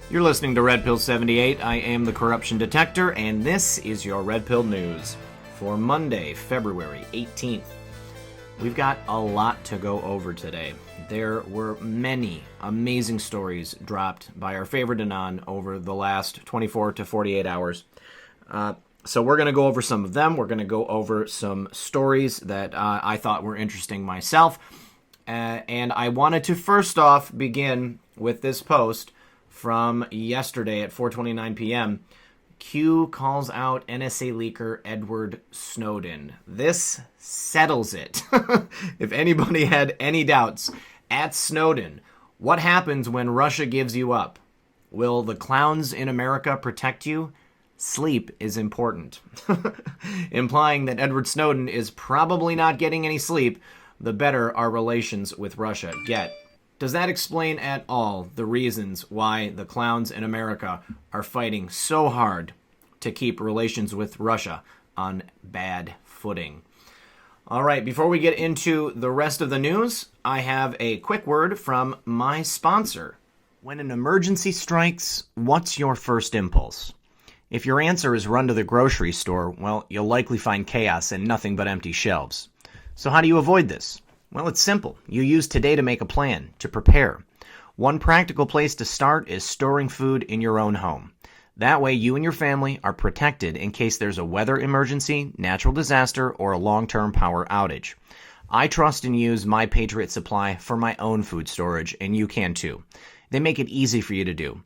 You're listening to Red Pill 78. I am the Corruption Detector, and this is your Red Pill News for Monday, February 18th. We've got a lot to go over today. There were many amazing stories dropped by our favorite Anon over the last 24 to 48 hours. So we're going to go over some of them. We're going to go over some stories that I thought were interesting myself. And I wanted to first off begin with this post from yesterday at 4:29 p.m. Q calls out NSA leaker Edward Snowden. This settles it. If anybody had any doubts, at Snowden, what happens when Russia gives you up? Will the clowns in America protect you? Sleep is important. Implying that Edward Snowden is probably not getting any sleep, the better our relations with Russia get. Does that explain at all the reasons why the clowns in America are fighting so hard to keep relations with Russia on bad footing? All right, before we get into the rest of the news, I have a quick word from my sponsor. When an emergency strikes, what's your first impulse? If your answer is run to the grocery store, well, you'll likely find chaos and nothing but empty shelves. So how do you avoid this? Well, it's simple. You use today to make a plan, to prepare. One practical place to start is storing food in your own home. That way, you and your family are protected in case there's a weather emergency, natural disaster, or a long-term power outage. I trust and use My Patriot Supply for my own food storage, and you can too. They make it easy for you to do.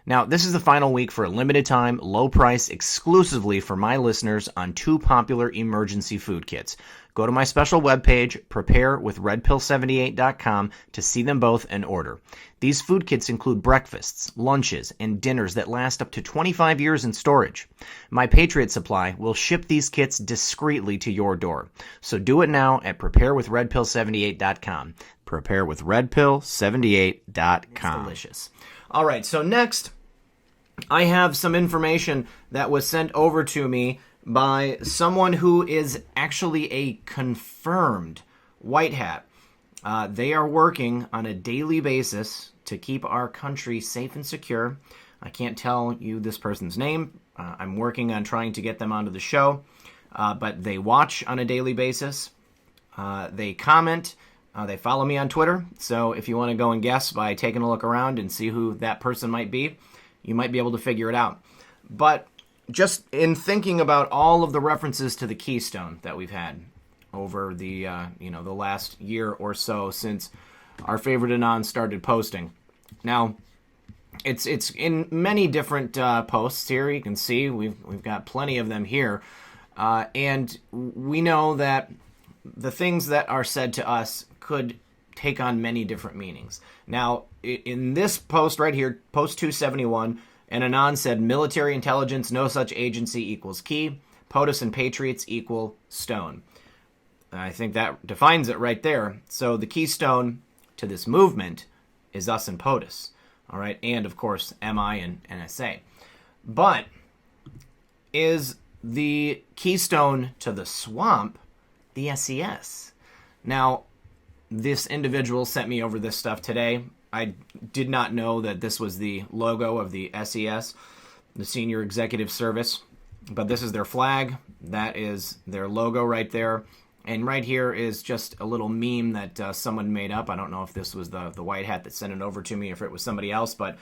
Now, this is the final week for a limited time, low price, exclusively for my listeners on two popular emergency food kits. Go to my special webpage, preparewithredpill78.com, to see them both and order. These food kits include breakfasts, lunches, and dinners that last up to 25 years in storage. My Patriot Supply will ship these kits discreetly to your door. So do it now at preparewithredpill78.com. Preparewithredpill78.com. It's delicious. All right, so next, I have some information that was sent over to me by someone who is actually a confirmed white hat. They are working on a daily basis to keep our country safe and secure. I can't tell you this person's name. I'm working on trying to get them onto the show, but they watch on a daily basis. They comment. They follow me on Twitter, so if you want to go and guess by taking a look around and see who that person might be, you might be able to figure it out. But just in thinking about all of the references to the Keystone that we've had over the the last year or so since our favorite Anon started posting. Now, it's in many different posts here. You can see we've got plenty of them here, and we know that the things that are said to us could take on many different meanings. Now, in this post right here, post 271, an Anon said, military intelligence, no such agency equals key. POTUS and patriots equal stone. I think that defines it right there. So the keystone to this movement is us and POTUS. All right, and of course, MI and NSA. But is the keystone to the swamp the SES? Now, this individual sent me over this stuff today. I did not know that this was the logo of the SES, the Senior Executive Service, but this is their flag. That is their logo right there. And right here is just a little meme that someone made up. I don't know if this was the white hat that sent it over to me, if it was somebody else, but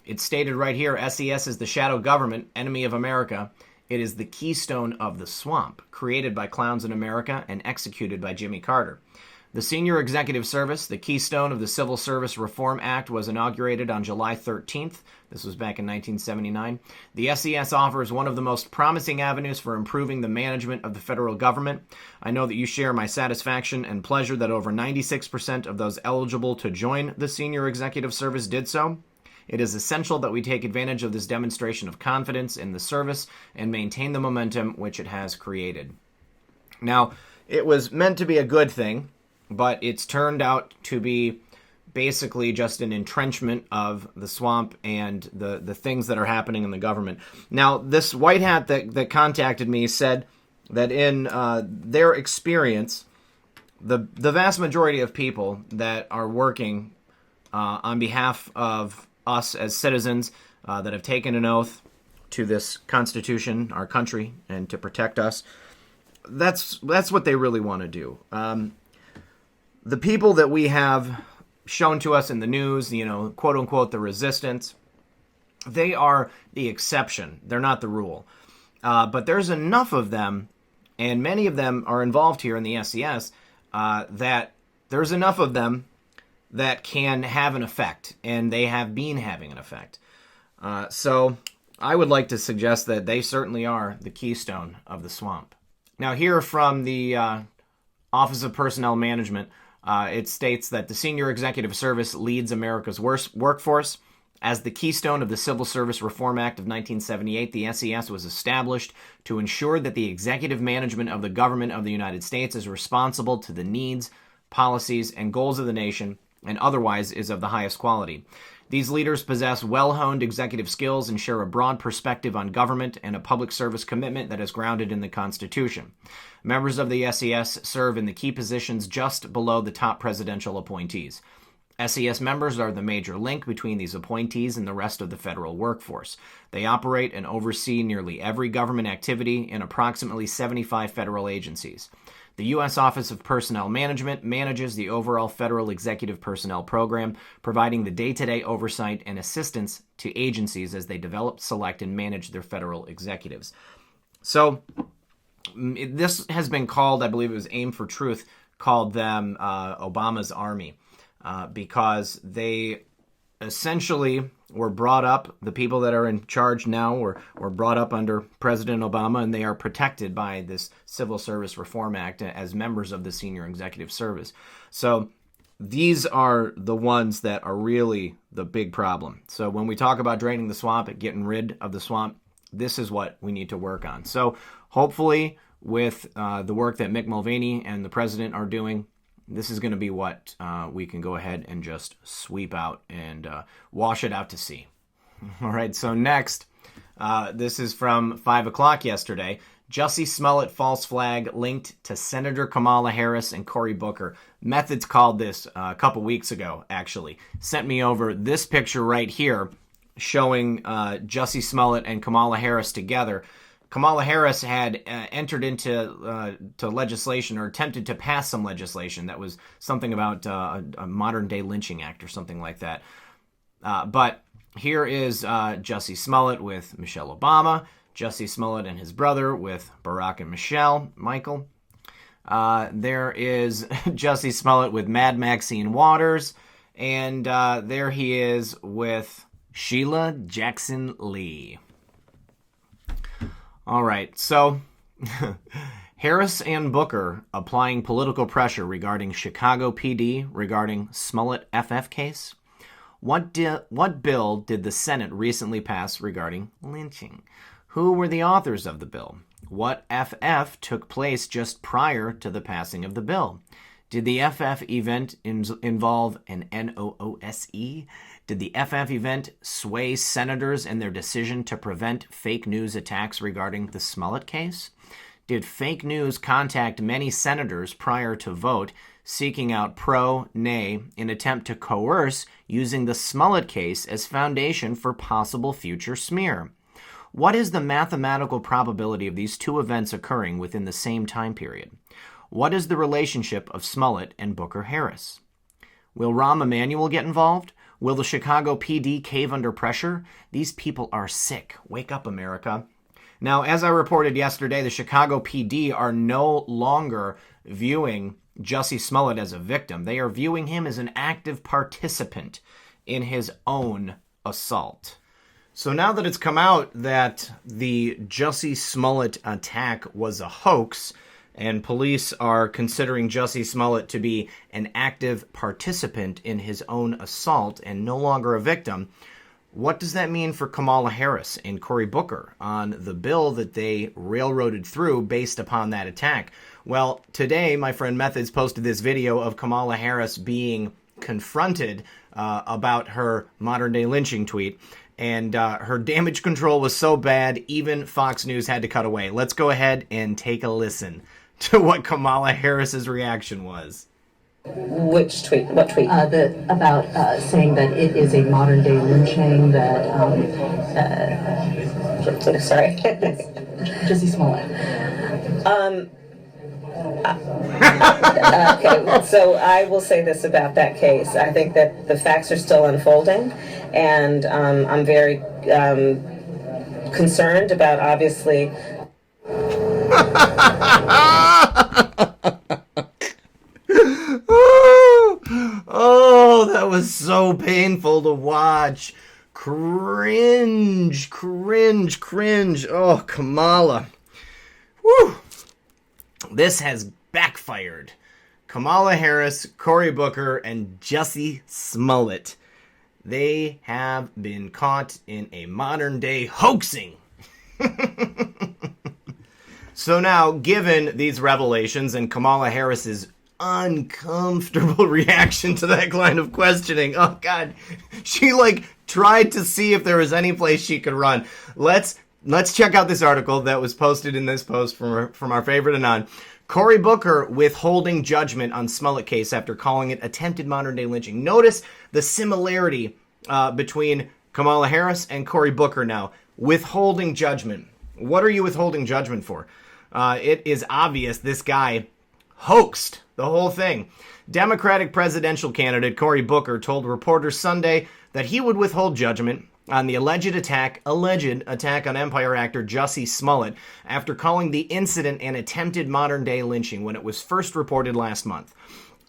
it's stated right here, SES is the shadow government, enemy of America. It is the keystone of the swamp, created by clowns in America and executed by Jimmy Carter. The Senior Executive Service, the keystone of the Civil Service Reform Act, was inaugurated on July 13th. This was back in 1979. The SES offers one of the most promising avenues for improving the management of the federal government. I know that you share my satisfaction and pleasure that over 96% of those eligible to join the Senior Executive Service did so. It is essential that we take advantage of this demonstration of confidence in the service and maintain the momentum which it has created. Now, it was meant to be a good thing, but it's turned out to be basically just an entrenchment of the swamp and the things that are happening in the government. Now, this white hat that contacted me said that in their experience, the vast majority of people that are working on behalf of us as citizens, that have taken an oath to this Constitution, our country, and to protect us. That's what they really want to do. The people that we have shown to us in the news, quote unquote, the resistance, they are the exception. They're not the rule. But there's enough of them, and many of them are involved here in the SES, that there's enough of them that can have an effect, and they have been having an effect. So I would like to suggest that they certainly are the keystone of the swamp. Now, here from the Office of Personnel Management, it states that the Senior Executive Service leads America's workforce. As the keystone of the Civil Service Reform Act of 1978, the SES was established to ensure that the executive management of the government of the United States is responsible to the needs, policies, and goals of the nation, and otherwise is of the highest quality. These leaders possess well-honed executive skills and share a broad perspective on government and a public service commitment that is grounded in the Constitution. Members of the SES serve in the key positions just below the top presidential appointees. SES members are the major link between these appointees and the rest of the federal workforce. They operate and oversee nearly every government activity in approximately 75 federal agencies. The U.S. Office of Personnel Management manages the overall federal executive personnel program, providing the day-to-day oversight and assistance to agencies as they develop, select, and manage their federal executives. So this has been called, I believe it was Aim for Truth, called them Obama's Army, because they essentially were brought up, the people that are in charge now were brought up under President Obama, and they are protected by this Civil Service Reform Act as members of the Senior Executive Service. So these are the ones that are really the big problem. So when we talk about draining the swamp and getting rid of the swamp, this is what we need to work on. So hopefully with the work that Mick Mulvaney and the president are doing, this is going to be what we can go ahead and just sweep out and wash it out to sea. All right, so next, this is from 5 o'clock yesterday. Jussie Smollett false flag linked to Senator Kamala Harris and Cory Booker. Methods called this a couple weeks ago, actually. Sent me over this picture right here showing Jussie Smollett and Kamala Harris together. Kamala Harris had entered into legislation or attempted to pass some legislation that was something about a modern-day lynching act or something like that. But here is Jussie Smollett with Michelle Obama, Jussie Smollett and his brother with Barack and Michael. There is Jussie Smollett with Mad Maxine Waters, and there he is with Sheila Jackson Lee. All right, so Harris and Booker applying political pressure regarding Chicago PD regarding Smollett FF case. What bill did the Senate recently pass regarding lynching? Who were the authors of the bill? What FF took place just prior to the passing of the bill? Did the FF event involve an NOOSE? Did the FF event sway senators in their decision to prevent fake news attacks regarding the Smollett case? Did fake news contact many senators prior to vote, seeking out pro-nay in attempt to coerce using the Smollett case as foundation for possible future smear? What is the mathematical probability of these two events occurring within the same time period? What is the relationship of Smollett and Booker Harris? Will Rahm Emanuel get involved? Will the Chicago PD cave under pressure? These people are sick. Wake up, America. Now, as I reported yesterday, the Chicago PD are no longer viewing Jussie Smollett as a victim. They are viewing him as an active participant in his own assault. So now that it's come out that the Jussie Smollett attack was a hoax, and police are considering Jussie Smollett to be an active participant in his own assault and no longer a victim, what does that mean for Kamala Harris and Cory Booker on the bill that they railroaded through based upon that attack? Well, today, my friend Methods posted this video of Kamala Harris being confronted about her modern-day lynching tweet, and her damage control was so bad, even Fox News had to cut away. Let's go ahead and take a listen to what Kamala Harris's reaction was. Which tweet? What tweet? About saying that it is a modern day lynching that. Sorry. Jussie Smollett. Okay, so I will say this about that case. I think that the facts are still unfolding, and I'm very concerned about, obviously. Oh, that was so painful to watch. Cringe, cringe, cringe. Oh, Kamala. Whew. This has backfired. Kamala Harris, Cory Booker, and Jussie Smollett. They have been caught in a modern-day hoaxing. So now, given these revelations and Kamala Harris's uncomfortable reaction to that line of questioning, oh God, she tried to see if there was any place she could run. Let's check out this article that was posted in this post from our favorite Anon. Cory Booker withholding judgment on Smollett case after calling it attempted modern-day lynching. Notice the similarity between Kamala Harris and Cory Booker now. Withholding judgment. What are you withholding judgment for? It is obvious this guy hoaxed the whole thing. Democratic presidential candidate Cory Booker told reporters Sunday that he would withhold judgment on the alleged attack on Empire actor Jussie Smollett after calling the incident an attempted modern-day lynching when it was first reported last month.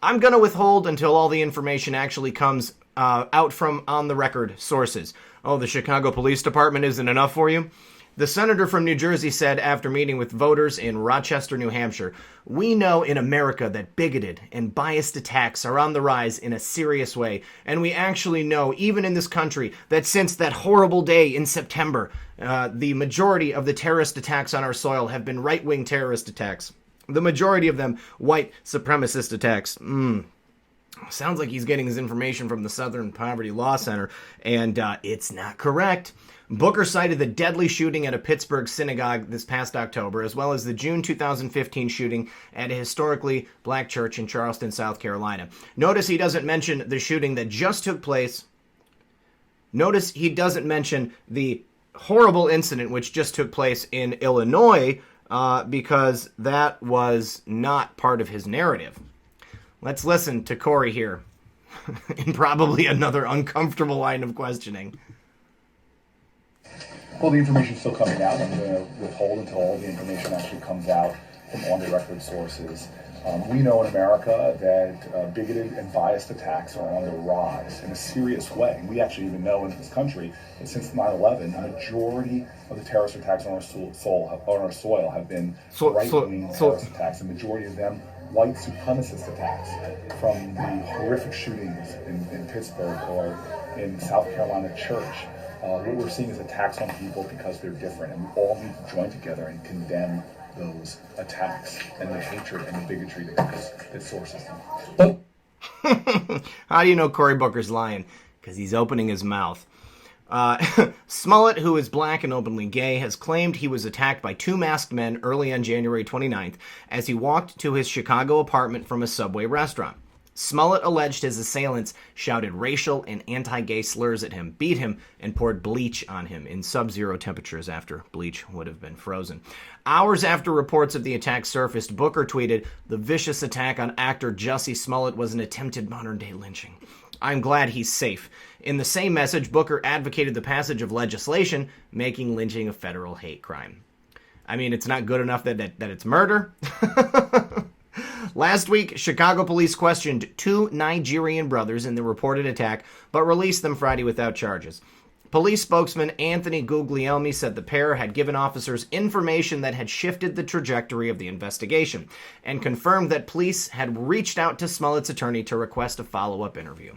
I'm going to withhold until all the information actually comes out from on-the-record sources. Oh, the Chicago Police Department isn't enough for you? The senator from New Jersey said after meeting with voters in Rochester, New Hampshire, "We know in America that bigoted and biased attacks are on the rise in a serious way, and we actually know, even in this country, that since that horrible day in September, the majority of the terrorist attacks on our soil have been right-wing terrorist attacks. The majority of them white supremacist attacks." Sounds like he's getting his information from the Southern Poverty Law Center, and it's not correct. Booker cited the deadly shooting at a Pittsburgh synagogue this past October, as well as the June 2015 shooting at a historically black church in Charleston, South Carolina. Notice he doesn't mention the shooting that just took place. Notice he doesn't mention the horrible incident which just took place in Illinois, because that was not part of his narrative. Let's listen to Cory here in probably another uncomfortable line of questioning. Well, the information's still coming out. I'm going to withhold until all the information actually comes out from on-the-record sources. We know in America that bigoted and biased attacks are on the rise in a serious way. And we actually even know in this country that since 9/11, the majority of the terrorist attacks on our soil have been right-wing terrorist attacks. The majority of them white supremacist attacks, from the horrific shootings in Pittsburgh or in South Carolina church. What we're seeing is attacks on people because they're different, and we all need to join together and condemn those attacks and the hatred and the bigotry that sources them. How do you know Cory Booker's lying? Because he's opening his mouth. Smollett, who is black and openly gay, has claimed he was attacked by two masked men early on January 29th as he walked to his Chicago apartment from a Subway restaurant. Smollett alleged his assailants shouted racial and anti-gay slurs at him, beat him, and poured bleach on him in sub-zero temperatures after bleach would have been frozen. Hours after reports of the attack surfaced, Booker tweeted, "The vicious attack on actor Jussie Smollett was an attempted modern-day lynching. I'm glad he's safe." In the same message, Booker advocated the passage of legislation making lynching a federal hate crime. I mean, it's not good enough that it's murder. Last week, Chicago police questioned two Nigerian brothers in the reported attack, but released them Friday without charges. Police spokesman Anthony Guglielmi said the pair had given officers information that had shifted the trajectory of the investigation, and confirmed that police had reached out to Smollett's attorney to request a follow-up interview.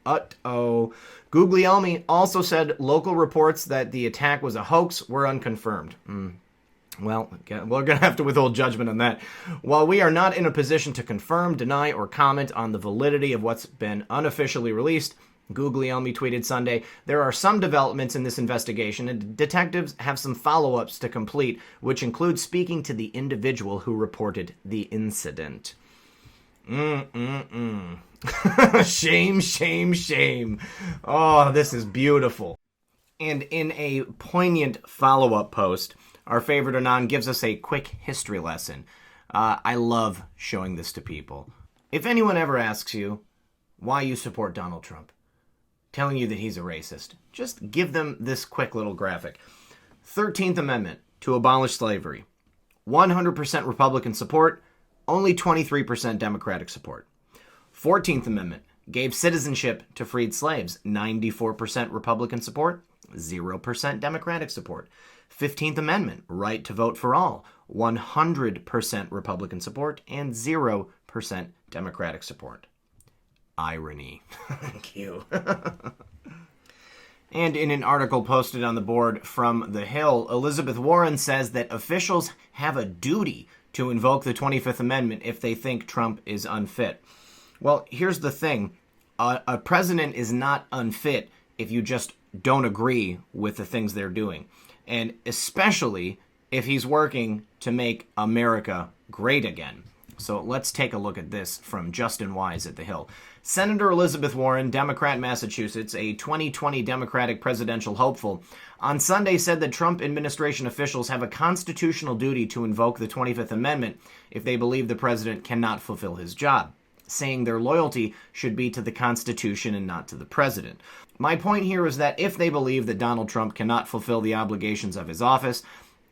Uh-oh. Guglielmi also said local reports that the attack was a hoax were unconfirmed. Well, we're going to have to withhold judgment on that. While we are not in a position to confirm, deny, or comment on the validity of what's been unofficially released, Guglielmi tweeted Sunday, there are some developments in this investigation, and detectives have some follow-ups to complete, which include speaking to the individual who reported the incident. Shame, shame, shame. Oh, this is beautiful. And in a poignant follow-up post, our favorite Anon gives us a quick history lesson. I love showing this to people. If anyone ever asks you why you support Donald Trump, telling you that he's a racist, just give them this quick little graphic. 13th Amendment to abolish slavery. 100% Republican support, only 23% Democratic support. 14th Amendment gave citizenship to freed slaves. 94% Republican support, 0% Democratic support. 15th Amendment, right to vote for all. 100% Republican support and 0% Democratic support. Irony. Cue. And in an article posted on the board from The Hill, Elizabeth Warren says that officials have a duty to invoke the 25th Amendment if they think Trump is unfit. Well, here's the thing. A president is not unfit if you just don't agree with the things they're doing. And especially if he's working to make America great again. So let's take a look at this from Justin Wise at The Hill. Senator Elizabeth Warren, Democrat, Massachusetts, a 2020 Democratic presidential hopeful, on Sunday said that Trump administration officials have a constitutional duty to invoke the 25th Amendment if they believe the president cannot fulfill his job, saying their loyalty should be to the Constitution and not to the president. My point here is that if they believe that Donald Trump cannot fulfill the obligations of his office,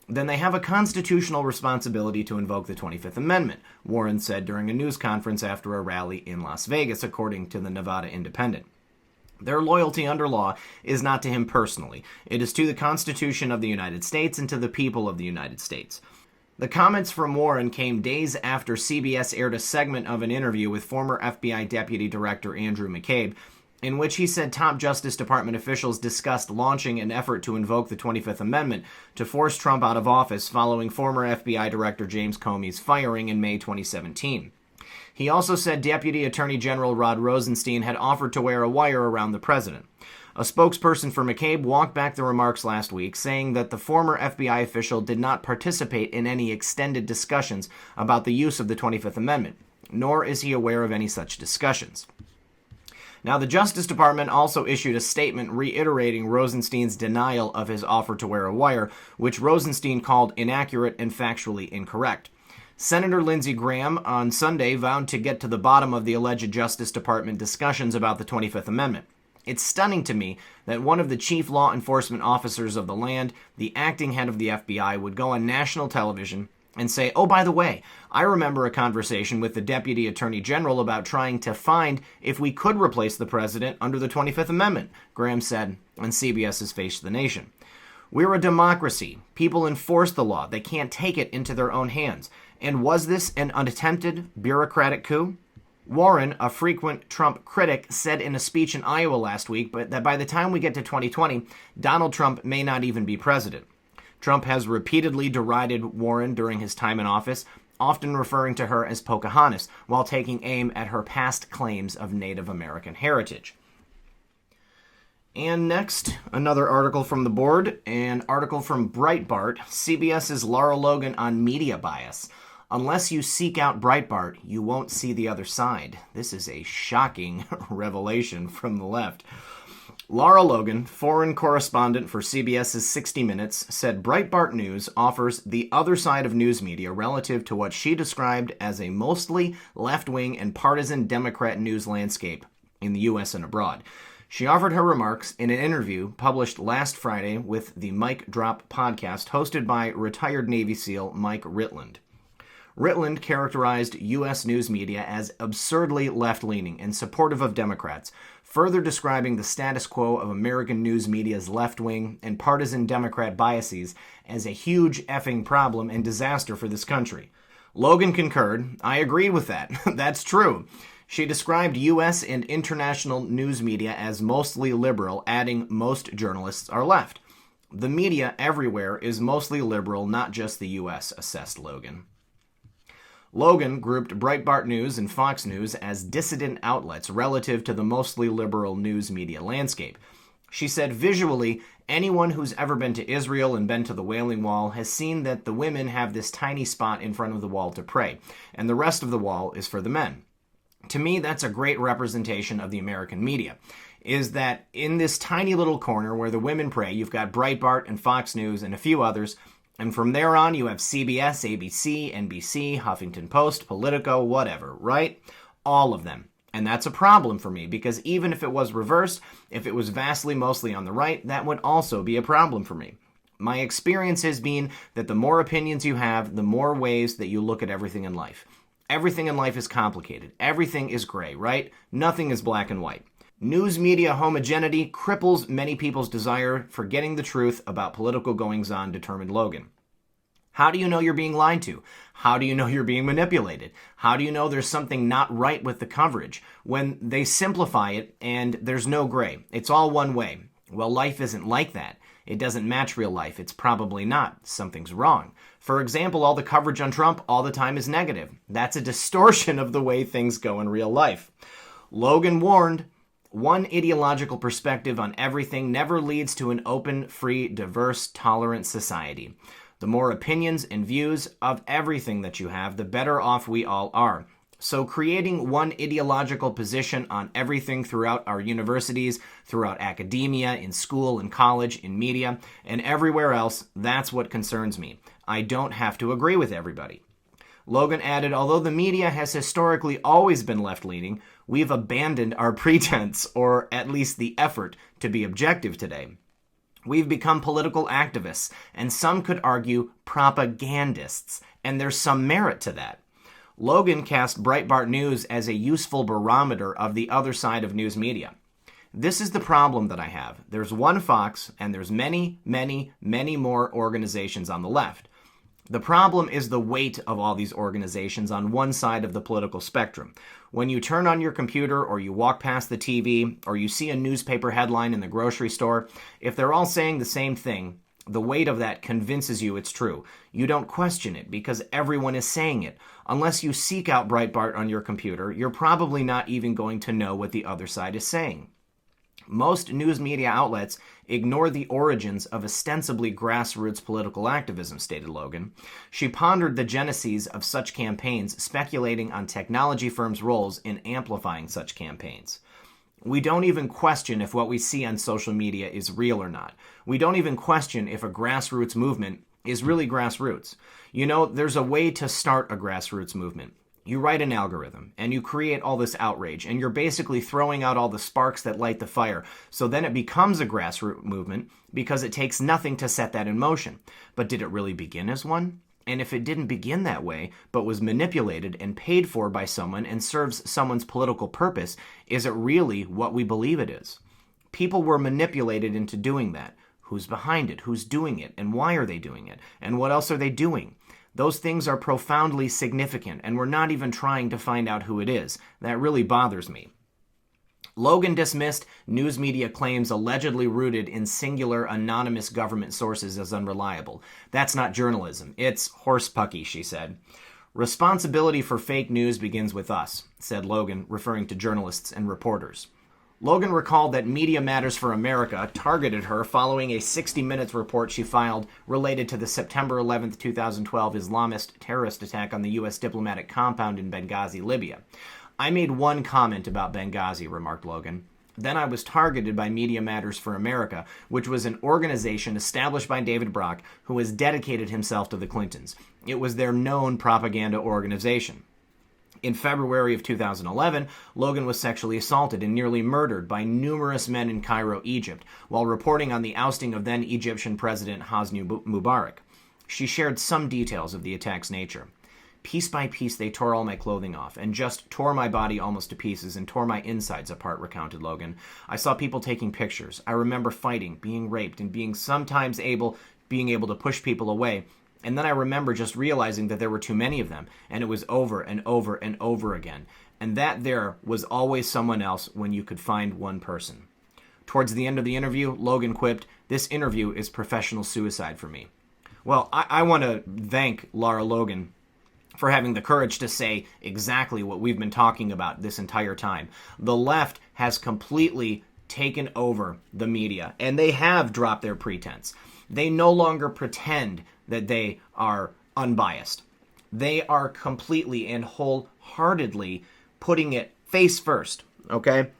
then they have a constitutional responsibility to invoke the 25th Amendment, Warren said during a news conference after a rally in Las Vegas, according to the Nevada Independent. Their loyalty under law is not to him personally. It is to the Constitution of the United States and to the people of the United States. The comments from Warren came days after CBS aired a segment of an interview with former FBI Deputy Director Andrew McCabe, in which he said top Justice Department officials discussed launching an effort to invoke the 25th Amendment to force Trump out of office following former FBI Director James Comey's firing in May 2017. He also said Deputy Attorney General Rod Rosenstein had offered to wear a wire around the president. A spokesperson for McCabe walked back the remarks last week, saying that the former FBI official did not participate in any extended discussions about the use of the 25th Amendment, nor is he aware of any such discussions. Now, the Justice Department also issued a statement reiterating Rosenstein's denial of his offer to wear a wire, which Rosenstein called inaccurate and factually incorrect. Senator Lindsey Graham on Sunday vowed to get to the bottom of the alleged Justice Department discussions about the 25th Amendment. It's stunning to me that one of the chief law enforcement officers of the land, the acting head of the FBI, would go on national television and say, oh, by the way, I remember a conversation with the Deputy Attorney General about trying to find if we could replace the president under the 25th Amendment, Graham said on CBS's Face the Nation. We're a democracy. People enforce the law. They can't take it into their own hands. And was this an unattempted bureaucratic coup? Warren, a frequent Trump critic, said in a speech in Iowa last week that by the time we get to 2020, Donald Trump may not even be president. Trump has repeatedly derided Warren during his time in office, often referring to her as Pocahontas, while taking aim at her past claims of Native American heritage. And next, another article from the board, an article from Breitbart, CBS's Lara Logan on media bias. Unless you seek out Breitbart, you won't see the other side. This is a shocking revelation from the left. Lara Logan, foreign correspondent for CBS's 60 Minutes, said Breitbart News offers the other side of news media relative to what she described as a mostly left-wing and partisan Democrat news landscape in the U.S. and abroad. She offered her remarks in an interview published last Friday with the Mike Drop podcast hosted by retired Navy SEAL Mike Ritland. Ritland characterized U.S. news media as absurdly left-leaning and supportive of Democrats, further describing the status quo of American news media's left-wing and partisan Democrat biases as a huge effing problem and disaster for this country. Logan concurred. I agreed with that. That's true. She described U.S. and international news media as mostly liberal, adding most journalists are left. The media everywhere is mostly liberal, not just the U.S., assessed Logan. Logan grouped Breitbart News and Fox News as dissident outlets relative to the mostly liberal news media landscape. She said visually, anyone who's ever been to Israel and been to the Wailing Wall has seen that the women have this tiny spot in front of the wall to pray, and the rest of the wall is for the men. To me, that's a great representation of the American media, is that in this tiny little corner where the women pray, you've got Breitbart and Fox News and a few others, and from there on you have CBS, ABC, NBC, Huffington Post, Politico, whatever, right? All of them. And that's a problem for me, because even if it was reversed, if it was vastly mostly on the right, that would also be a problem for me. My experience has been that the more opinions you have, the more ways that you look at everything in life. Everything in life is complicated. Everything is gray, right? Nothing is black and white. News media homogeneity cripples many people's desire for getting the truth about political goings-on, determined Logan. How do you know you're being lied to? How do you know you're being manipulated? How do you know there's something not right with the coverage? When they simplify it and there's no gray. It's all one way. Well, life isn't like that. It doesn't match real life. It's probably not. Something's wrong. For example, all the coverage on Trump all the time is negative. That's a distortion of the way things go in real life. Logan warned, one ideological perspective on everything never leads to an open, free, diverse, tolerant society. The more opinions and views of everything that you have, the better off we all are. So creating one ideological position on everything throughout our universities, throughout academia, in school, in college, in media, and everywhere else, that's what concerns me. I don't have to agree with everybody. Logan added, although the media has historically always been left-leaning, we've abandoned our pretense, or at least the effort, to be objective today. We've become political activists, and some could argue propagandists, and there's some merit to that. Logan cast Breitbart News as a useful barometer of the other side of news media. This is the problem that I have. There's one Fox, and there's many, many, many more organizations on the left. The problem is the weight of all these organizations on one side of the political spectrum. When you turn on your computer, or you walk past the TV, or you see a newspaper headline in the grocery store, if they're all saying the same thing, the weight of that convinces you it's true. You don't question it because everyone is saying it. Unless you seek out Breitbart on your computer, you're probably not even going to know what the other side is saying. Most news media outlets ignore the origins of ostensibly grassroots political activism, stated Logan. She pondered the genesis of such campaigns, speculating on technology firms' roles in amplifying such campaigns. We don't even question if what we see on social media is real or not. We don't even question if a grassroots movement is really grassroots. You know, there's a way to start a grassroots movement. You write an algorithm, and you create all this outrage, and you're basically throwing out all the sparks that light the fire. So then it becomes a grassroots movement because it takes nothing to set that in motion. But did it really begin as one? And if it didn't begin that way, but was manipulated and paid for by someone and serves someone's political purpose, is it really what we believe it is? People were manipulated into doing that. Who's behind it? Who's doing it? And why are they doing it? And what else are they doing? Those things are profoundly significant, and we're not even trying to find out who it is. That really bothers me. Logan dismissed news media claims allegedly rooted in singular anonymous government sources as unreliable. That's not journalism. It's horsepucky, she said. Responsibility for fake news begins with us, said Logan, referring to journalists and reporters. Logan recalled that Media Matters for America targeted her following a 60 Minutes report she filed related to the September 11, 2012 Islamist terrorist attack on the U.S. diplomatic compound in Benghazi, Libya. I made one comment about Benghazi, remarked Logan. Then I was targeted by Media Matters for America, which was an organization established by David Brock, who has dedicated himself to the Clintons. It was their known propaganda organization. In February of 2011, Logan was sexually assaulted and nearly murdered by numerous men in Cairo, Egypt, while reporting on the ousting of then Egyptian President Hosni Mubarak. She shared some details of the attack's nature. Piece by piece, they tore all my clothing off and just tore my body almost to pieces and tore my insides apart, recounted Logan. I saw people taking pictures. I remember fighting, being raped, and being able to push people away. And then I remember just realizing that there were too many of them, and it was over and over and over again. And that there was always someone else when you could find one person. Towards the end of the interview, Logan quipped, "This interview is professional suicide for me." Well, I want to thank Lara Logan for having the courage to say exactly what we've been talking about this entire time. The left has completely taken over the media, and they have dropped their pretense. They no longer pretend that they are unbiased. They are completely and wholeheartedly putting it face first, okay?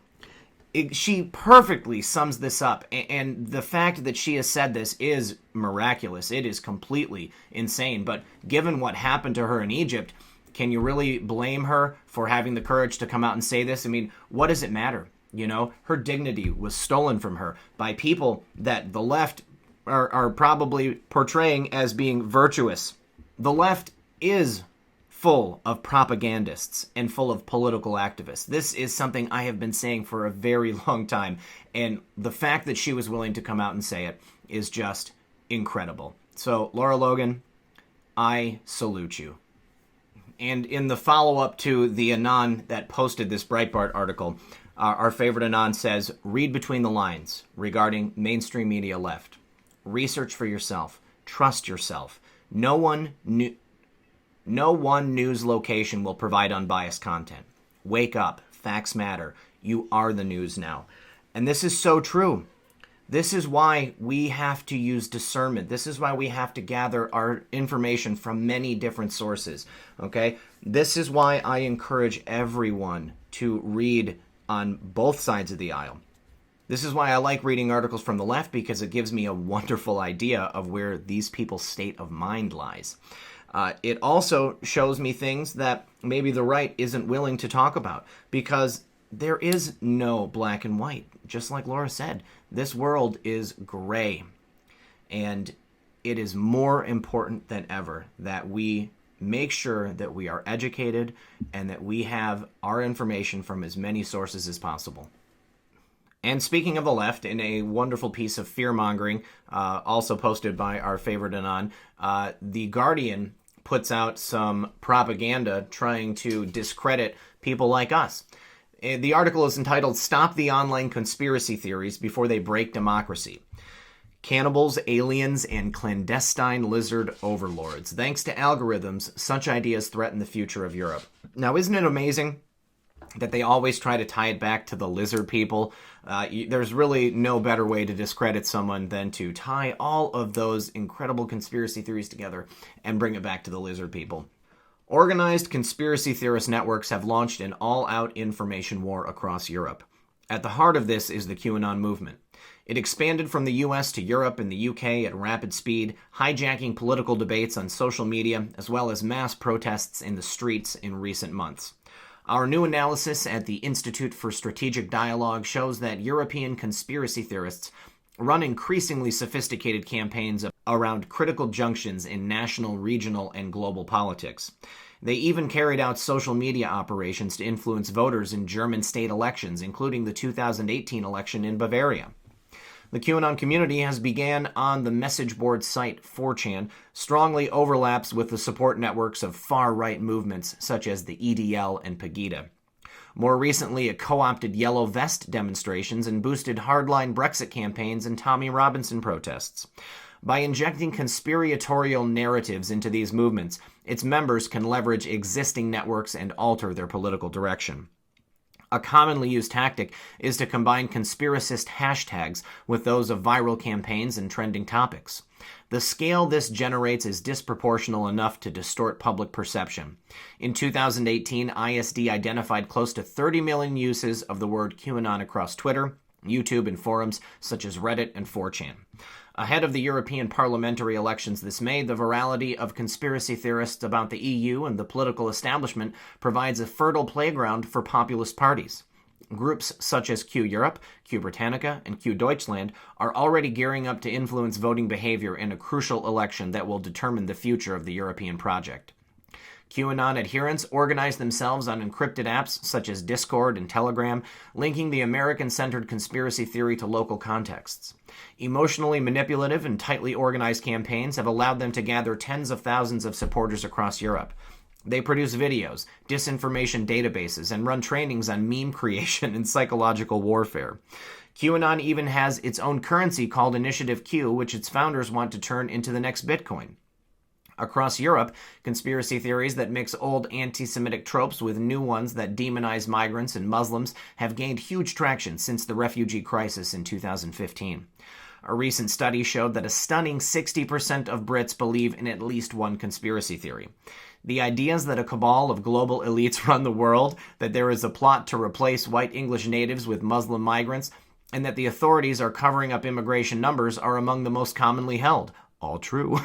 She perfectly sums this up, and the fact that she has said this is miraculous. It is completely insane, but given what happened to her in Egypt, can you really blame her for having the courage to come out and say this? I mean, what does it matter? You know, her dignity was stolen from her by people that the left are probably portraying as being virtuous. The left is full of propagandists and full of political activists. This is something I have been saying for a very long time, and the fact that she was willing to come out and say it is just incredible. So, Lara Logan, I salute you. And in the follow-up to the Anon that posted this Breitbart article, our favorite Anon says, read between the lines regarding mainstream media left. Research for yourself. Trust yourself. No one news location will provide unbiased content. Wake up. Facts matter. You are the news now. And this is so true. This is why we have to use discernment. This is why we have to gather our information from many different sources. Okay? This is why I encourage everyone to read on both sides of the aisle. This is why I like reading articles from the left, because it gives me a wonderful idea of where these people's state of mind lies. It also shows me things that maybe the right isn't willing to talk about, because there is no black and white. Just like Laura said, this world is gray. And it is more important than ever that we make sure that we are educated and that we have our information from as many sources as possible. And speaking of the left, in a wonderful piece of fear-mongering, also posted by our favorite Anon, The Guardian puts out some propaganda trying to discredit people like us. The article is entitled, Stop the Online Conspiracy Theories Before They Break Democracy. Cannibals, aliens, and clandestine lizard overlords. Thanks to algorithms, such ideas threaten the future of Europe. Now, isn't it amazing that they always try to tie it back to the lizard people? There's really no better way to discredit someone than to tie all of those incredible conspiracy theories together and bring it back to the lizard people. Organized conspiracy theorist networks have launched an all-out information war across Europe. At the heart of this is the QAnon movement. It expanded from the US to Europe and the UK at rapid speed, hijacking political debates on social media, as well as mass protests in the streets in recent months. Our new analysis at the Institute for Strategic Dialogue shows that European conspiracy theorists run increasingly sophisticated campaigns around critical junctions in national, regional, and global politics. They even carried out social media operations to influence voters in German state elections, including the 2018 election in Bavaria. The QAnon community has began on the message board site 4chan, strongly overlaps with the support networks of far-right movements such as the EDL and Pegida. More recently, it co-opted yellow vest demonstrations and boosted hardline Brexit campaigns and Tommy Robinson protests. By injecting conspiratorial narratives into these movements, its members can leverage existing networks and alter their political direction. A commonly used tactic is to combine conspiracist hashtags with those of viral campaigns and trending topics. The scale this generates is disproportional enough to distort public perception. In 2018, ISD identified close to 30 million uses of the word QAnon across Twitter, YouTube, and forums such as Reddit and 4chan. Ahead of the European parliamentary elections this May, the virality of conspiracy theorists about the EU and the political establishment provides a fertile playground for populist parties. Groups such as Q Europe, Q Britannica, and Q Deutschland are already gearing up to influence voting behavior in a crucial election that will determine the future of the European project. QAnon adherents organize themselves on encrypted apps such as Discord and Telegram, linking the American-centered conspiracy theory to local contexts. Emotionally manipulative and tightly organized campaigns have allowed them to gather tens of thousands of supporters across Europe. They produce videos, disinformation databases, and run trainings on meme creation and psychological warfare. QAnon even has its own currency called Initiative Q, which its founders want to turn into the next Bitcoin. Across Europe, conspiracy theories that mix old anti-Semitic tropes with new ones that demonize migrants and Muslims have gained huge traction since the refugee crisis in 2015. A recent study showed that a stunning 60% of Brits believe in at least one conspiracy theory. The ideas that a cabal of global elites run the world, that there is a plot to replace white English natives with Muslim migrants, and that the authorities are covering up immigration numbers are among the most commonly held. All true.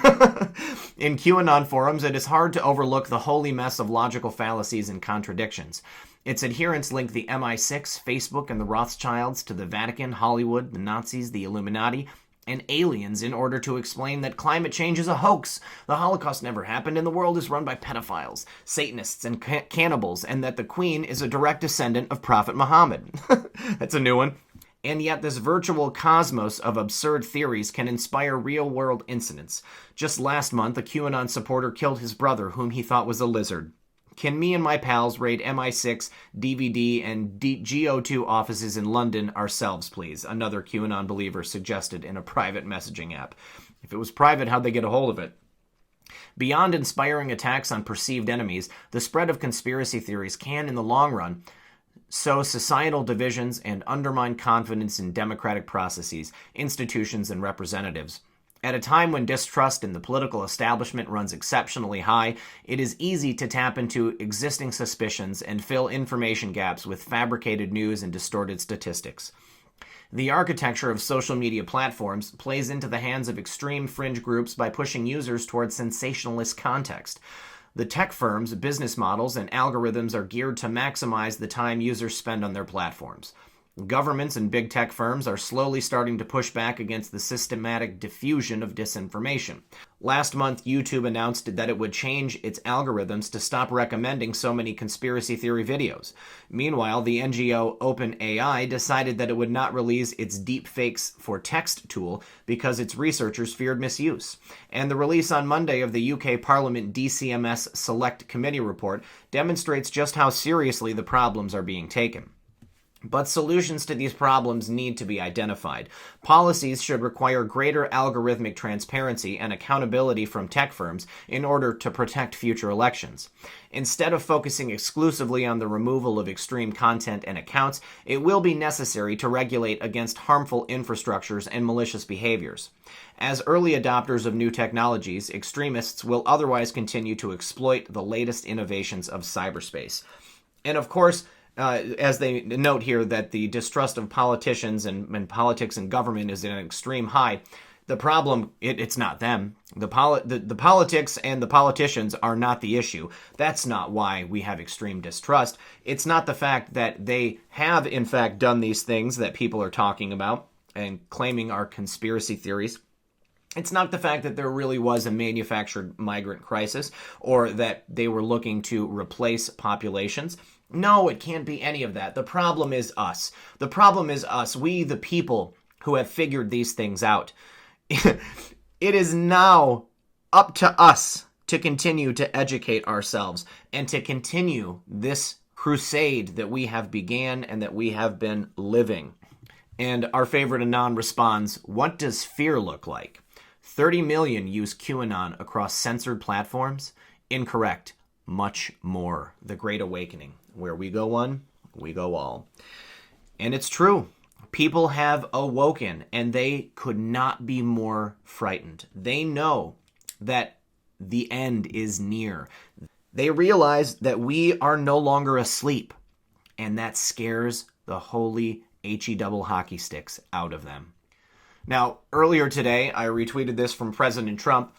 In QAnon forums, it is hard to overlook the holy mess of logical fallacies and contradictions. Its adherents link the MI6, Facebook, and the Rothschilds to the Vatican, Hollywood, the Nazis, the Illuminati, and aliens in order to explain that climate change is a hoax, the Holocaust never happened, and the world is run by pedophiles, Satanists, and cannibals, and that the Queen is a direct descendant of Prophet Muhammad. That's a new one. And yet this virtual cosmos of absurd theories can inspire real-world incidents. Just last month, a QAnon supporter killed his brother, whom he thought was a lizard. Can me and my pals raid MI6, DVD, and GO2 offices in London ourselves, please? Another QAnon believer suggested in a private messaging app. If it was private, how'd they get a hold of it? Beyond inspiring attacks on perceived enemies, the spread of conspiracy theories can, in the long run, sow societal divisions and undermine confidence in democratic processes, institutions, and representatives. At a time when distrust in the political establishment runs exceptionally high, it is easy to tap into existing suspicions and fill information gaps with fabricated news and distorted statistics. The architecture of social media platforms plays into the hands of extreme fringe groups by pushing users towards sensationalist context. The tech firms' business models and algorithms are geared to maximize the time users spend on their platforms. Governments and big tech firms are slowly starting to push back against the systematic diffusion of disinformation. Last month, YouTube announced that it would change its algorithms to stop recommending so many conspiracy theory videos. Meanwhile, the NGO OpenAI decided that it would not release its deepfakes for text tool because its researchers feared misuse. And the release on Monday of the UK Parliament DCMS Select Committee report demonstrates just how seriously the problems are being taken. But solutions to these problems need to be identified. Policies should require greater algorithmic transparency and accountability from tech firms in order to protect future elections. Instead of focusing exclusively on the removal of extreme content and accounts, it will be necessary to regulate against harmful infrastructures and malicious behaviors. As early adopters of new technologies, extremists will otherwise continue to exploit the latest innovations of cyberspace. And of course, as they note here that the distrust of politicians and politics and government is at an extreme high, the problem, it's not them. The politics and the politicians are not the issue. That's not why we have extreme distrust. It's not the fact that they have, in fact, done these things that people are talking about and claiming are conspiracy theories. It's not the fact that there really was a manufactured migrant crisis or that they were looking to replace populations. No, it can't be any of that. The problem is us. The problem is us, we the people who have figured these things out. It is now up to us to continue to educate ourselves and to continue this crusade that we have began and that we have been living. And our favorite Anon responds, what does fear look like? 30 million use QAnon across censored platforms? Incorrect. Much more. The Great Awakening. Where we go one, we go all. And it's true. People have awoken, and they could not be more frightened. They know that the end is near. They realize that we are no longer asleep, and that scares the holy HE double hockey sticks out of them. Now, earlier today, I retweeted this from President Trump.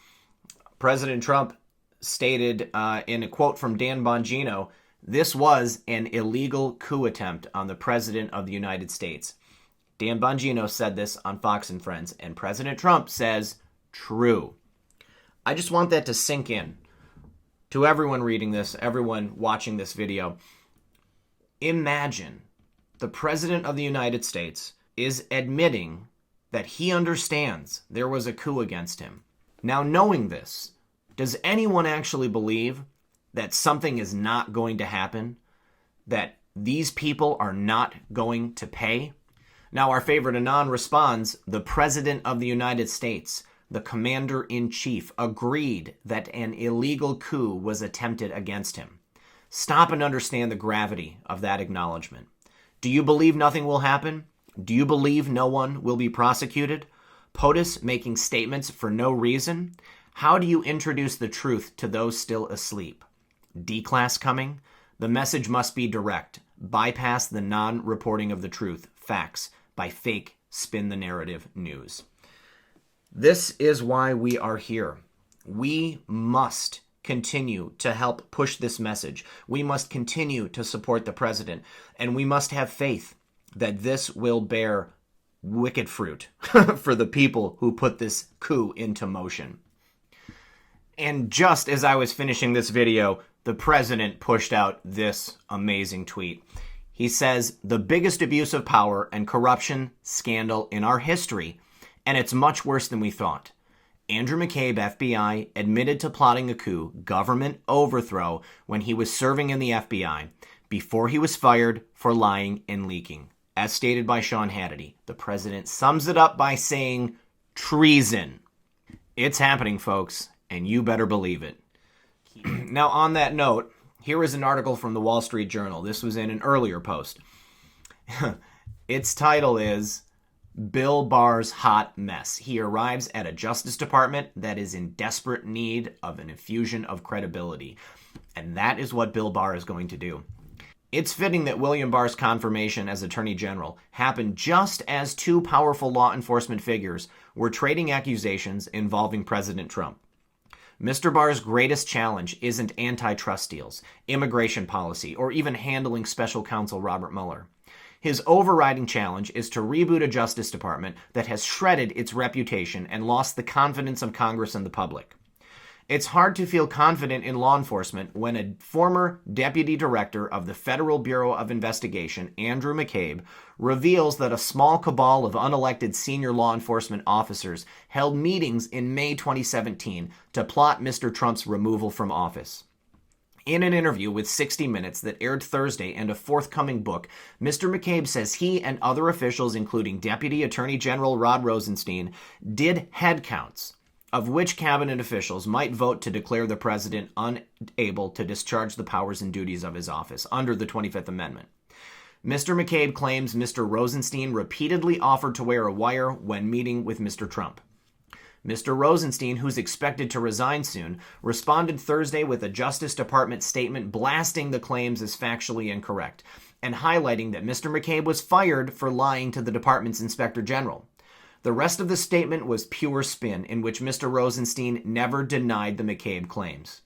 President Trump stated in a quote from Dan Bongino, this was an illegal coup attempt on the President of the United States. Dan Bongino said this on Fox and Friends, and President Trump says, true. I just want that to sink in to everyone reading this, everyone watching this video. Imagine the President of the United States is admitting that he understands there was a coup against him. Now, knowing this, does anyone actually believe that something is not going to happen? That these people are not going to pay? Now, our favorite Anon responds, the President of the United States, the Commander-in-Chief, agreed that an illegal coup was attempted against him. Stop and understand the gravity of that acknowledgement. Do you believe nothing will happen? Do you believe no one will be prosecuted? POTUS making statements for no reason? How do you introduce the truth to those still asleep? D-class coming? The message must be direct. Bypass the non-reporting of the truth, facts, by fake, spin the narrative news. This is why we are here. We must continue to help push this message. We must continue to support the president, and we must have faith that this will bear wicked fruit for the people who put this coup into motion. And just as I was finishing this video, the president pushed out this amazing tweet. He says, "The biggest abuse of power and corruption scandal in our history, and it's much worse than we thought. Andrew McCabe, FBI, admitted to plotting a coup, government overthrow, when he was serving in the FBI, before he was fired for lying and leaking." As stated by Sean Hannity, the president sums it up by saying, treason. It's happening, folks, and you better believe it. Now, on that note, here is an article from the Wall Street Journal. This was in an earlier post. Its title is Bill Barr's Hot Mess. He arrives at a Justice Department that is in desperate need of an infusion of credibility. And that is what Bill Barr is going to do. It's fitting that William Barr's confirmation as Attorney General happened just as two powerful law enforcement figures were trading accusations involving President Trump. Mr. Barr's greatest challenge isn't antitrust deals, immigration policy, or even handling special counsel Robert Mueller. His overriding challenge is to reboot a Justice Department that has shredded its reputation and lost the confidence of Congress and the public. It's hard to feel confident in law enforcement when a former deputy director of the Federal Bureau of Investigation, Andrew McCabe, reveals that a small cabal of unelected senior law enforcement officers held meetings in May 2017 to plot Mr. Trump's removal from office. In an interview with 60 Minutes that aired Thursday and a forthcoming book, Mr. McCabe says he and other officials, including Deputy Attorney General Rod Rosenstein, did head counts of which cabinet officials might vote to declare the president unable to discharge the powers and duties of his office under the 25th Amendment. Mr. McCabe claims Mr. Rosenstein repeatedly offered to wear a wire when meeting with Mr. Trump. Mr. Rosenstein, who's expected to resign soon, responded Thursday with a Justice Department statement blasting the claims as factually incorrect and highlighting that Mr. McCabe was fired for lying to the department's Inspector General. The rest of the statement was pure spin, in which Mr. Rosenstein never denied the McCabe claims.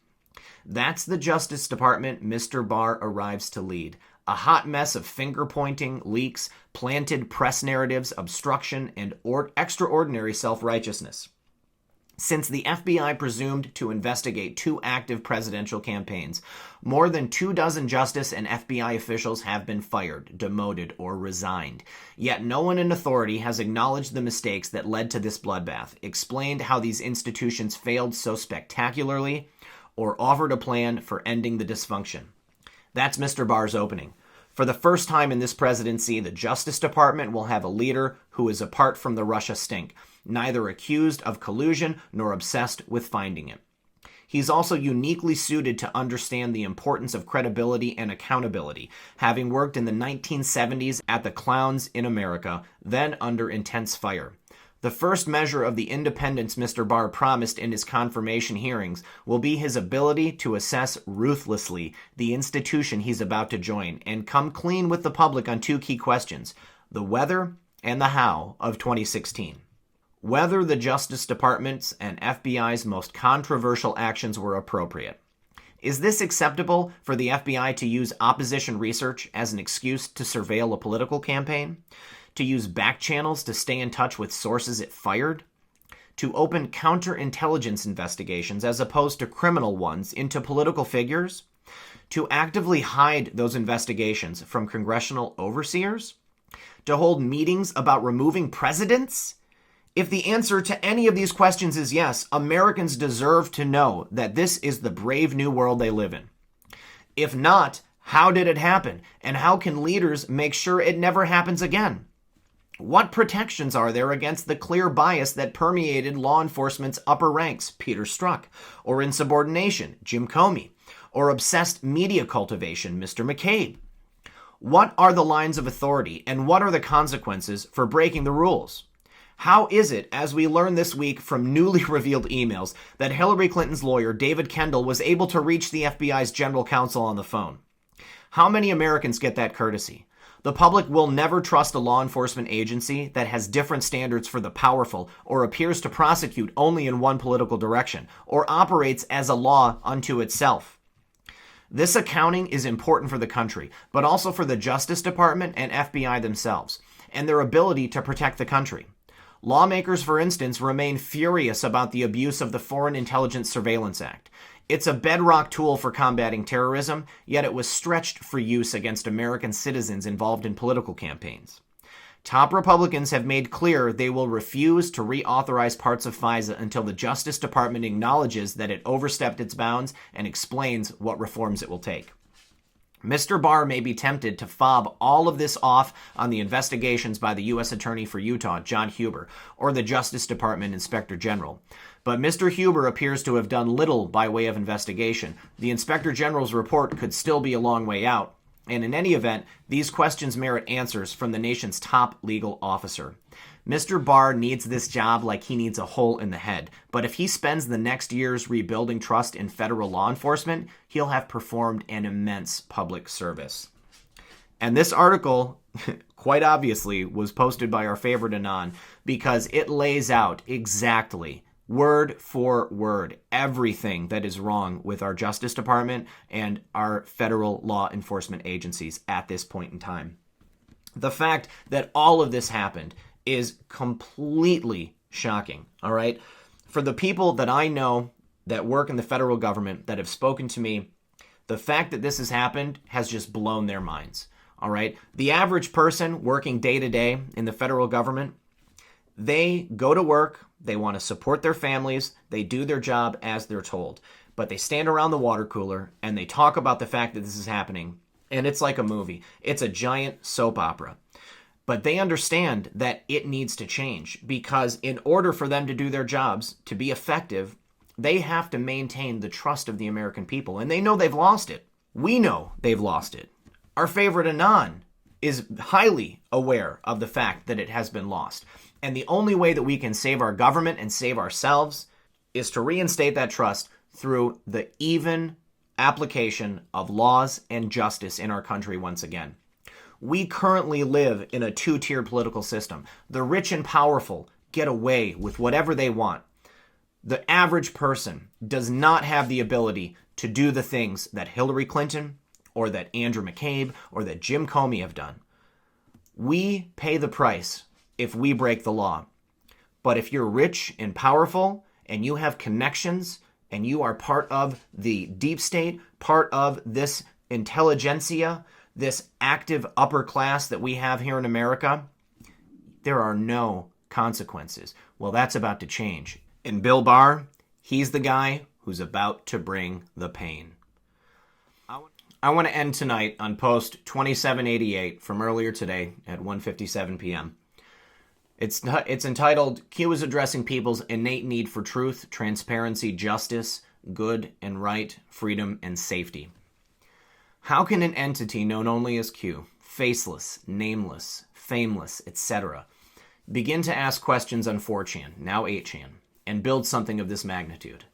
That's the Justice Department Mr. Barr arrives to lead. A hot mess of finger-pointing, leaks, planted press narratives, obstruction, and extraordinary self-righteousness. Since the FBI presumed to investigate two active presidential campaigns, more than 24 Justice and FBI officials have been fired, demoted, or resigned. Yet no one in authority has acknowledged the mistakes that led to this bloodbath, explained how these institutions failed so spectacularly, or offered a plan for ending the dysfunction. That's Mr. Barr's opening. For the first time in this presidency, the Justice Department will have a leader who is apart from the Russia stink, neither accused of collusion nor obsessed with finding it. He's also uniquely suited to understand the importance of credibility and accountability, having worked in the 1970s at the Clowns in America, then under intense fire. The first measure of the independence Mr. Barr promised in his confirmation hearings will be his ability to assess ruthlessly the institution he's about to join and come clean with the public on two key questions, the whether and the how of 2016. Whether the Justice Department's and FBI's most controversial actions were appropriate. Is this acceptable for the FBI to use opposition research as an excuse to surveil a political campaign? To use back channels to stay in touch with sources it fired? To open counterintelligence investigations as opposed to criminal ones into political figures? To actively hide those investigations from congressional overseers? To hold meetings about removing presidents? If the answer to any of these questions is yes, Americans deserve to know that this is the brave new world they live in. If not, how did it happen? And how can leaders make sure it never happens again? What protections are there against the clear bias that permeated law enforcement's upper ranks, Peter Strzok, or insubordination, Jim Comey, or obsessed media cultivation, Mr. McCabe? What are the lines of authority, and what are the consequences for breaking the rules? How is it, as we learn this week from newly revealed emails, that Hillary Clinton's lawyer, David Kendall, was able to reach the FBI's general counsel on the phone? How many Americans get that courtesy? The public will never trust a law enforcement agency that has different standards for the powerful, or appears to prosecute only in one political direction, or operates as a law unto itself. This accounting is important for the country, but also for the Justice Department and FBI themselves, and their ability to protect the country. Lawmakers, for instance, remain furious about the abuse of the Foreign Intelligence Surveillance Act. It's a bedrock tool for combating terrorism, yet it was stretched for use against American citizens involved in political campaigns. Top Republicans have made clear they will refuse to reauthorize parts of FISA until the Justice Department acknowledges that it overstepped its bounds and explains what reforms it will take. Mr. Barr may be tempted to fob all of this off on the investigations by the U.S. Attorney for Utah, John Huber, or the Justice Department Inspector General. But Mr. Huber appears to have done little by way of investigation. The Inspector General's report could still be a long way out. And in any event, these questions merit answers from the nation's top legal officer. Mr. Barr needs this job like he needs a hole in the head. But if he spends the next years rebuilding trust in federal law enforcement, he'll have performed an immense public service. And this article, quite obviously, was posted by our favorite Anon because it lays out exactly, word for word, everything that is wrong with our Justice Department and our federal law enforcement agencies at this point in time. The fact that all of this happened is completely shocking, all right? For the people that I know that work in the federal government that have spoken to me, the fact that this has happened has just blown their minds, all right? The average person working day to day in the federal government, they go to work, they want to support their families, they do their job as they're told, but they stand around the water cooler and they talk about the fact that this is happening, and it's like a movie. It's a giant soap opera. But they understand that it needs to change because in order for them to do their jobs, to be effective, they have to maintain the trust of the American people. And they know they've lost it. We know they've lost it. Our favorite Anon is highly aware of the fact that it has been lost. And the only way that we can save our government and save ourselves is to reinstate that trust through the even application of laws and justice in our country once again. We currently live in a two-tier political system. The rich and powerful get away with whatever they want. The average person does not have the ability to do the things that Hillary Clinton or that Andrew McCabe or that Jim Comey have done. We pay the price if we break the law. But if you're rich and powerful and you have connections and you are part of the deep state, part of this intelligentsia, this active upper class that we have here in America, there are no consequences. Well, that's about to change. And Bill Barr, he's the guy who's about to bring the pain. I want to end tonight on post 2788 from earlier today at 1:57 p.m. It's entitled, Q is addressing people's innate need for truth, transparency, justice, good and right, freedom, and safety. How can an entity known only as Q, faceless, nameless, fameless, etc., begin to ask questions on 4chan, now 8chan, and build something of this magnitude?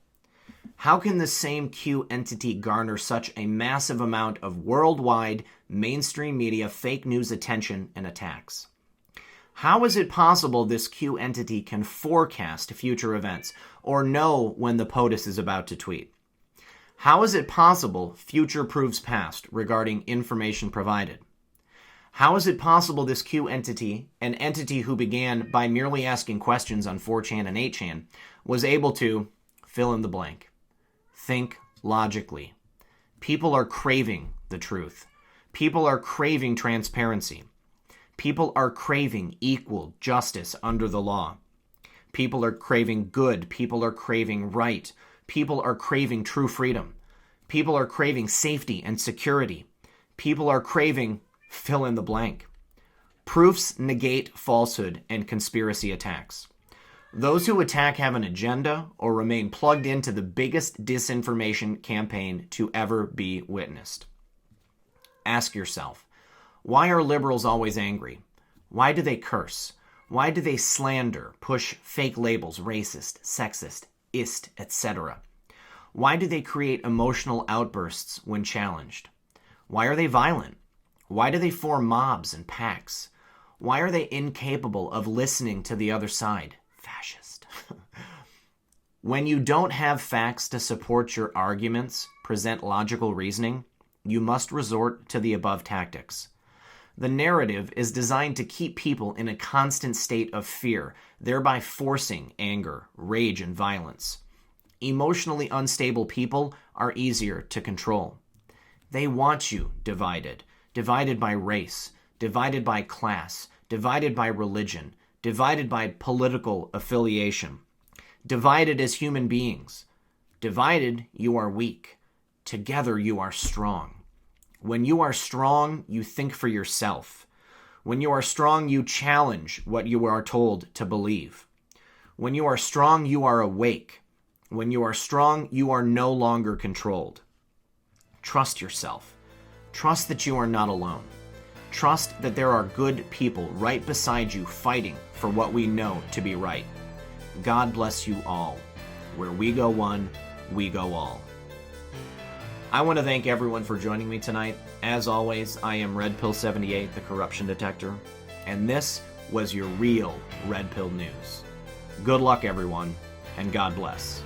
How can this same Q entity garner such a massive amount of worldwide mainstream media fake news attention and attacks? How is it possible this Q entity can forecast future events or know when the POTUS is about to tweet? How is it possible future proves past regarding information provided? How is it possible this Q entity, an entity who began by merely asking questions on 4chan and 8chan, was able to fill in the blank? Think logically. People are craving the truth. People are craving transparency. People are craving equal justice under the law. People are craving good. People are craving right. People are craving true freedom. People are craving safety and security. People are craving fill in the blank. Proofs negate falsehood and conspiracy attacks. Those who attack have an agenda or remain plugged into the biggest disinformation campaign to ever be witnessed. Ask yourself, why are liberals always angry? Why do they curse? Why do they slander, push fake labels, racist, sexist, etc.? Why do they create emotional outbursts when challenged? Why are they violent? Why do they form mobs and packs? Why are they incapable of listening to the other side? Fascist. When you don't have facts to support your arguments, present logical reasoning, you must resort to the above tactics. The narrative is designed to keep people in a constant state of fear, thereby forcing anger, rage, and violence. Emotionally unstable people are easier to control. They want you divided, divided by race, divided by class, divided by religion, divided by political affiliation, divided as human beings. Divided, you are weak. Together, you are strong. When you are strong, you think for yourself. When you are strong, you challenge what you are told to believe. When you are strong, you are awake. When you are strong, you are no longer controlled. Trust yourself. Trust that you are not alone. Trust that there are good people right beside you fighting for what we know to be right. God bless you all. Where we go one, we go all. I want to thank everyone for joining me tonight. As always, I am Red Pill 78, the corruption detector, and this was your real Red Pill News. Good luck, everyone, and God bless.